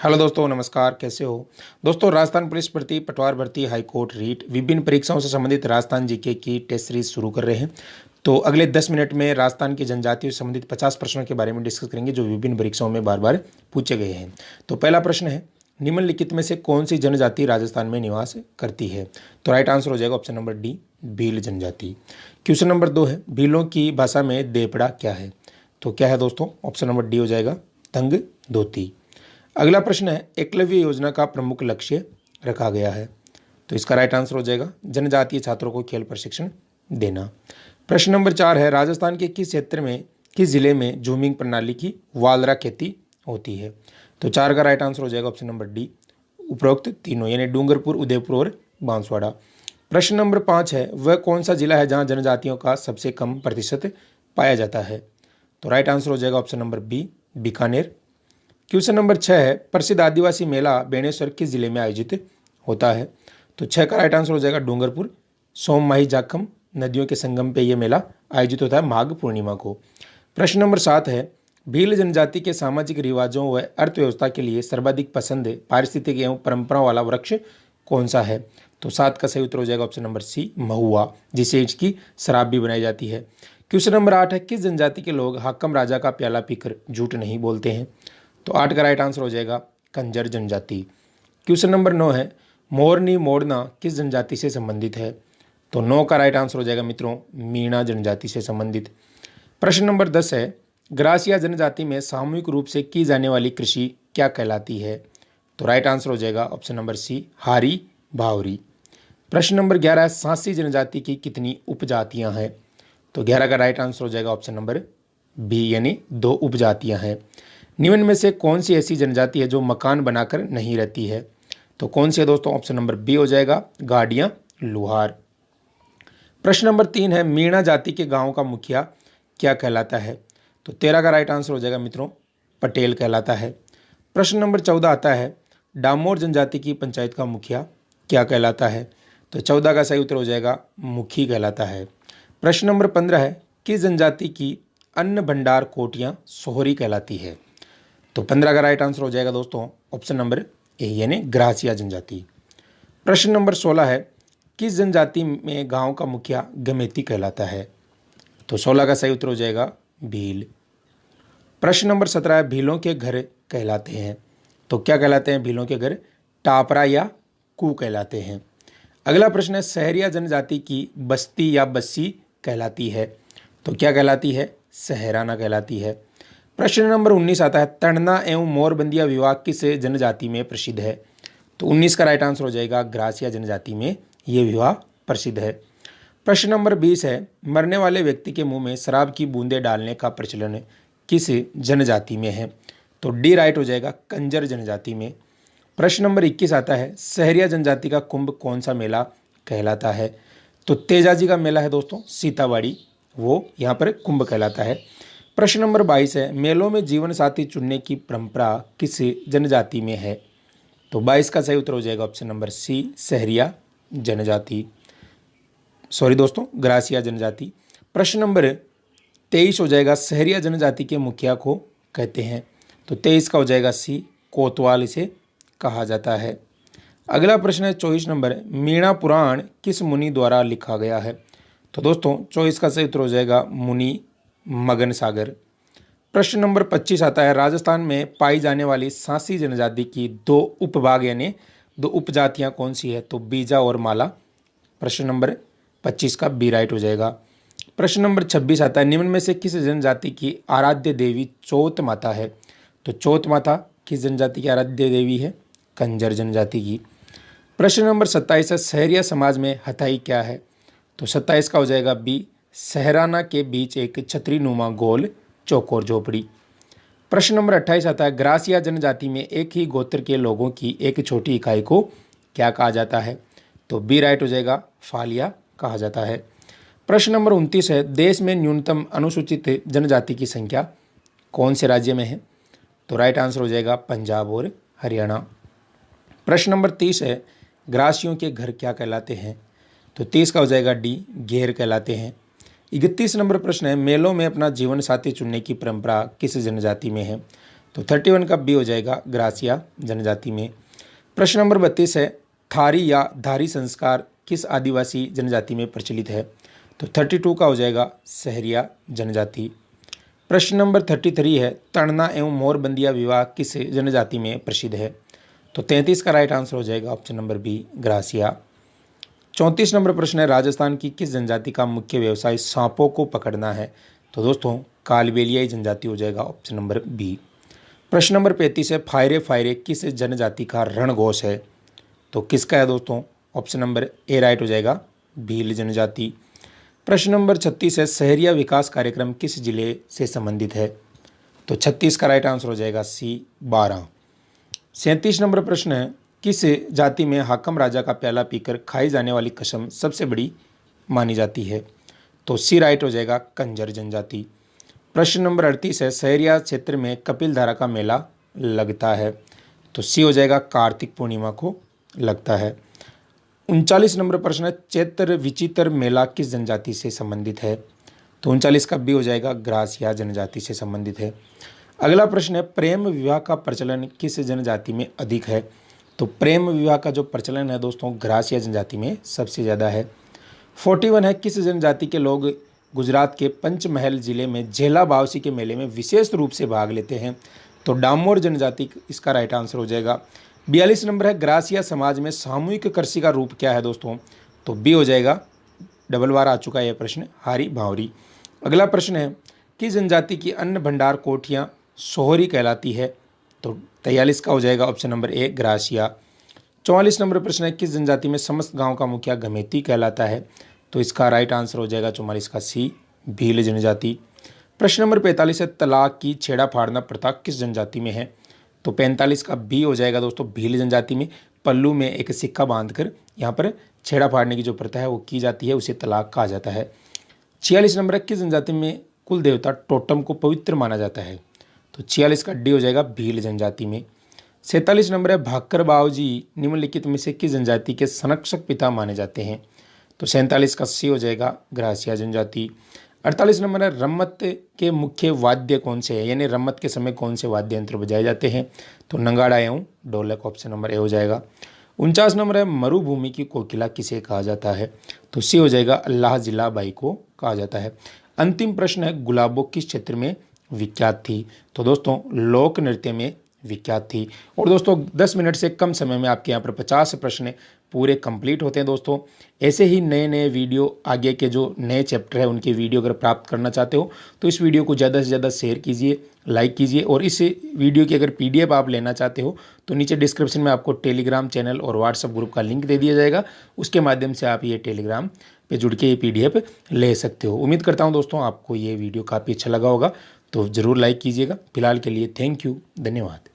Hello दोस्तों, नमस्कार। कैसे हो दोस्तों? राजस्थान पुलिस भर्ती, पटवार भर्ती, हाई कोर्ट, रीट, विभिन्न परीक्षाओं से संबंधित राजस्थान जीके की टेस्ट सीरीज शुरू कर रहे हैं। तो अगले 10 मिनट में राजस्थान की जनजातियों से संबंधित 50 प्रश्नों के बारे में डिस्कस करेंगे जो विभिन्न परीक्षाओं में बार बार पूछे गए हैं। तो पहला प्रश्न है, निम्नलिखित में से कौन सी जनजाति राजस्थान में निवास करती है? तो राइट आंसर हो जाएगा ऑप्शन नंबर डी, भील जनजाति। क्वेश्चन नंबर 2 है, भीलों की भाषा में देपड़ा क्या है? तो क्या है दोस्तों? ऑप्शन नंबर डी हो जाएगा तंग धोती। अगला प्रश्न है, एकलव्य योजना का प्रमुख लक्ष्य रखा गया है? तो इसका राइट आंसर हो जाएगा जनजातीय छात्रों को खेल प्रशिक्षण देना। प्रश्न नंबर 4 है, राजस्थान के किस क्षेत्र में, किस जिले में जूमिंग प्रणाली की वालरा खेती होती है? तो 4 का राइट आंसर हो जाएगा ऑप्शन नंबर डी, उपरोक्त तीनों, यानी डूंगरपुर, उदयपुर और बांसवाड़ा। प्रश्न नंबर 5 है, वह कौन सा जिला है जहां जनजातियों का सबसे कम प्रतिशत पाया जाता है? तो राइट आंसर हो जाएगा option number B, Bikaner. Question number 6 है, प्रसिद्ध आदिवासी मेला बेणेश्वर किस जिले में आयोजित होता है? तो 6 का राइट आंसर हो जाएगा डूंगरपुर। सोम माही जाखम नदियों के संगम पे ये मेला आयोजित होता है माघ पूर्णिमा को। प्रश्न नंबर 7 है, भील जनजाति के सामाजिक रिवाजों व अर्थव्यवस्था के लिए सर्वाधिक पसंद पारिस्थितिक एवं परंपराओं वाला वृक्ष कौन सा है? तो 7 का सही उत्तर हो जाएगा ऑप्शन नंबर सी, महुआ, जिसे इसकी शराब भी बनाई जाती है। क्वेश्चन नंबर 8 है, किस जनजाति के लोग हाकम राजा का प्याला पीकर झूठ नहीं बोलते हैं? तो 8 का राइट आंसर हो जाएगा कंजर जनजाति। क्वेश्चन नंबर 9 है, मोरनी मोड़ना किस जनजाति से संबंधित है? तो 9 का राइट आंसर हो जाएगा मित्रों मीणा जनजाति से संबंधित। प्रश्न नंबर 10 है, ग्रासिया जनजाति में सामूहिक रूप से की जाने वाली कृषि क्या कहलाती है? तो राइट आंसर हो जाएगा ऑप्शन नंबर सी, हारी भावरी। प्रश्न नंबर 11 है, सांसी जनजाति की कितनी उपजातियां हैं? तो 11 का राइट आंसर हो जाएगा ऑप्शन नंबर बी, यानी 2 उपजातियां हैं। निम्न में से कौन सी ऐसी जनजाति है जो मकान बनाकर नहीं रहती है? तो कौन सी है दोस्तों? ऑप्शन नंबर बी हो जाएगा गाड़ियां लुहार। प्रश्न नंबर 3 है, मीणा जाति के गांव का मुखिया क्या कहलाता है? तो 13 का राइट आंसर हो जाएगा मित्रों पटेल कहलाता है। प्रश्न नंबर 14 आता है, डामोर जनजाति की पंचायत का मुखिया क्या कहलाता है? तो 14 का सही उत्तर हो जाएगा मुखी कहलाता है। प्रश्न नंबर 15 है, किस जनजाति की अन्न भंडार कोटियां सोहरी कहलाती है? तो 15 का राइट आंसर हो जाएगा दोस्तों ऑप्शन नंबर ए, यानी ग्रासिया जनजाति। प्रश्न नंबर 16 है, किस जनजाति में गांव का मुखिया गमेती कहलाता है? तो 16 का सही उत्तर हो जाएगा भील। प्रश्न नंबर 17 है, भीलों के घर कहलाते हैं? तो क्या कहलाते हैं भीलों के घर? टापरा या कू कहलाते हैं। अगला प्रश्न है, सहरिया जनजाति की बस्ती या बस्सी कहलाती है? तो क्या कहलाती है? सहराना कहलाती है। प्रश्न नंबर 19 आता है, तड़ना एवं मोरबंदिया विवाह किस जनजाति में प्रसिद्ध है? तो 19 का राइट आंसर हो जाएगा ग्रासिया जनजाति में ये विवाह प्रसिद्ध है। प्रश्न नंबर 20 है, मरने वाले व्यक्ति के मुंह में शराब की बूंदें डालने का प्रचलन किस जनजाति में है? तो डी राइट हो जाएगा कंजर जनजाति में। प्रश्न नंबर 21 आता है, सहरिया जनजाति का कुंभ कौन सा मेला कहलाता है? तो तेजाजी का मेला है दोस्तों सीतावाड़ी, वो यहाँ पर कुंभ कहलाता है। प्रश्न नंबर 22 है, मेलों में जीवन साथी चुनने की परंपरा किस जनजाति में है? तो 22 का सही उत्तर हो जाएगा ऑप्शन नंबर सी, सहरिया जनजाति, सॉरी दोस्तों ग्रासिया जनजाति। प्रश्न नंबर 23 हो जाएगा, सहरिया जनजाति के मुखिया को कहते हैं? तो 23 का हो जाएगा सी, कोतवाल इसे कहा जाता है। अगला प्रश्न है 24 नंबर, मीणा पुराण किस मुनि द्वारा लिखा गया है? तो दोस्तों 24 का सही उत्तर हो जाएगा मुनि मगन सागर। प्रश्न नंबर 25 आता है, राजस्थान में पाई जाने वाली सांसी जनजाति की 2 उपभाग यानी 2 उपजातियां कौन सी है? तो बीजा और माला। प्रश्न नंबर 25 का बी राइट हो जाएगा। प्रश्न नंबर 26 आता है, निम्न में से किस जनजाति की आराध्य देवी चौथ माता है? तो चौथ माता किस जनजाति की आराध्य देवी है? कंजर जनजाति की। प्रश्न नंबर 27 है, सहरिया समाज में हथाई क्या है? तो 27 का हो जाएगा बी, सहराना के बीच एक छतरी नुमा गोल चौकोर झोपड़ी। प्रश्न नंबर 28 आता है, ग्रासिया जनजाति में एक ही गोत्र के लोगों की एक छोटी इकाई को क्या कहा जाता है? तो बी राइट हो जाएगा फालिया कहा जाता है। प्रश्न नंबर 29 है, देश में न्यूनतम अनुसूचित जनजाति की संख्या कौन से राज्य में है? तो राइट आंसर हो जाएगा पंजाब और हरियाणा। प्रश्न नंबर 30 है, ग्रासियों के घर क्या कहलाते हैं? तो 30 का हो जाएगा डी, घेर कहलाते हैं। 31 नंबर प्रश्न है, मेलों में अपना जीवन साथी चुनने की परंपरा किस जनजाति में है? तो 31 का बी हो जाएगा ग्रासिया जनजाति में। प्रश्न नंबर 32 है, थारी या धारी संस्कार किस आदिवासी जनजाति में प्रचलित है? तो 32 का हो जाएगा सहरिया जनजाति। प्रश्न नंबर 33 है, तड़ना एवं मोरबंदिया विवाह किस जनजाति में प्रसिद्ध है? तो 33 का राइट आंसर हो जाएगा option number B Garasia. 34 number प्रश्न है, राजस्थान की किस जनजाति का मुख्य व्यवसाय सांपों को पकड़ना है? तो दोस्तों कालबेलियाई जनजाति हो जाएगा ऑप्शन नंबर बी। प्रश्न नंबर 35 है, फायरे फायरे किस जनजाति का रणघोष है? तो किसका है दोस्तों? ऑप्शन नंबर ए राइट हो जाएगा भील जनजाति। प्रश्न नंबर 36 है, सहरिया विकास कार्यक्रम किस जिले से संबंधित है? तो 36 का राइट आंसर हो जाएगा सी 12। 37 नंबर प्रश्न है, किस जाति में हाकम राजा का प्याला पीकर खाई जाने वाली कसम सबसे बड़ी मानी जाती है? तो सी राइट हो जाएगा कंजर जनजाति। प्रश्न नंबर 38 है, सहरिया क्षेत्र में कपिल धारा का मेला लगता है? तो सी हो जाएगा कार्तिक पूर्णिमा को लगता है। 39 नंबर प्रश्न है, चैत्र विचित्र मेला किस जनजाति से संबंधित है? तो 39 का बी हो जाएगा ग्रासिया जनजाति से संबंधित है। अगला प्रश्न है, प्रेम विवाह का प्रचलन किस जनजाति में अधिक है? तो प्रेम विवाह का जो प्रचलन है दोस्तों ग्रासिया जनजाति में सबसे ज़्यादा है। 41 है, किस जनजाति के लोग गुजरात के पंचमहल जिले में झेला बावसी के मेले में विशेष रूप से भाग लेते हैं? तो डामोर जनजाति इसका राइट आंसर हो जाएगा। 42 नंबर है, ग्रासिया समाज में सामूहिक कृषि का रूप क्या है दोस्तों? तो बी हो जाएगा, डबल बार आ चुका है यह प्रश्न, हारी भावरी। अगला प्रश्न है, किस जनजाति की अन्न भंडार कोठियाँ सोहरी कहलाती है? तो 43 का हो जाएगा option number A gratia. 44 number प्रश्न है, किस जनजाति में समस्त गांव का मुखिया गमेती कहलाता है? तो इसका राइट आंसर हो जाएगा 44 का सी भील जनजाति। प्रश्न नंबर 45 है, तलाक की छेड़ा फाड़ना प्रथा किस जनजाति में है? तो 45 का बी हो जाएगा दोस्तों भील जनजाति में। पल्लू में एक सिक्का बांधकर यहाँ पर छेड़ा फाड़ने की जो प्रथा है वो की जाती है, उसे तलाक कहा जाता है। 46 नंबर है, किस जनजाति में कुल देवता टोटम को पवित्र माना जाता है? तो 46 का डी हो जाएगा भील जनजाति में। 47 नंबर है, भाकर बावजी निम्नलिखित में से किस जनजाति के संरक्षक पिता माने जाते हैं? तो 47 का सी हो जाएगा ग्रासिया जनजाति। 48 नंबर है, रम्मत के मुख्य वाद्य कौन से हैं, यानी रम्मत के समय कौन से वाद्य यंत्र बजाए जाते हैं? तो नगाड़ा एवं ढोलक ऑप्शन नंबर ए हो जाएगा। 49 नंबर है, मरुभूमि की कोकिला किसे कहा जाता है? तो सी हो जाएगा अल्लाह जिला बाई को कहा जाता है। अंतिम प्रश्न है, गुलाबो किस क्षेत्र में विख्यात थी? तो दोस्तों लोक नृत्य में विख्यात थी। और दोस्तों 10 मिनट से कम समय में आपके यहाँ पर 50 प्रश्न पूरे कंप्लीट होते हैं दोस्तों। ऐसे ही नए नए वीडियो, आगे के जो नए चैप्टर है उनके वीडियो अगर प्राप्त करना चाहते हो तो इस वीडियो को ज़्यादा से ज़्यादा शेयर कीजिए, लाइक कीजिए। और इस वीडियो की अगर PDF आप लेना चाहते हो तो नीचे डिस्क्रिप्शन में आपको टेलीग्राम चैनल और व्हाट्सएप ग्रुप का लिंक दे दिया जाएगा, उसके माध्यम से आप ये टेलीग्राम पे जुड़ के ये PDF ले सकते हो। उम्मीद करता हूँ दोस्तों आपको ये वीडियो काफ़ी अच्छा लगा होगा, तो ज़रूर लाइक कीजिएगा। फिलहाल के लिए थैंक यू, धन्यवाद।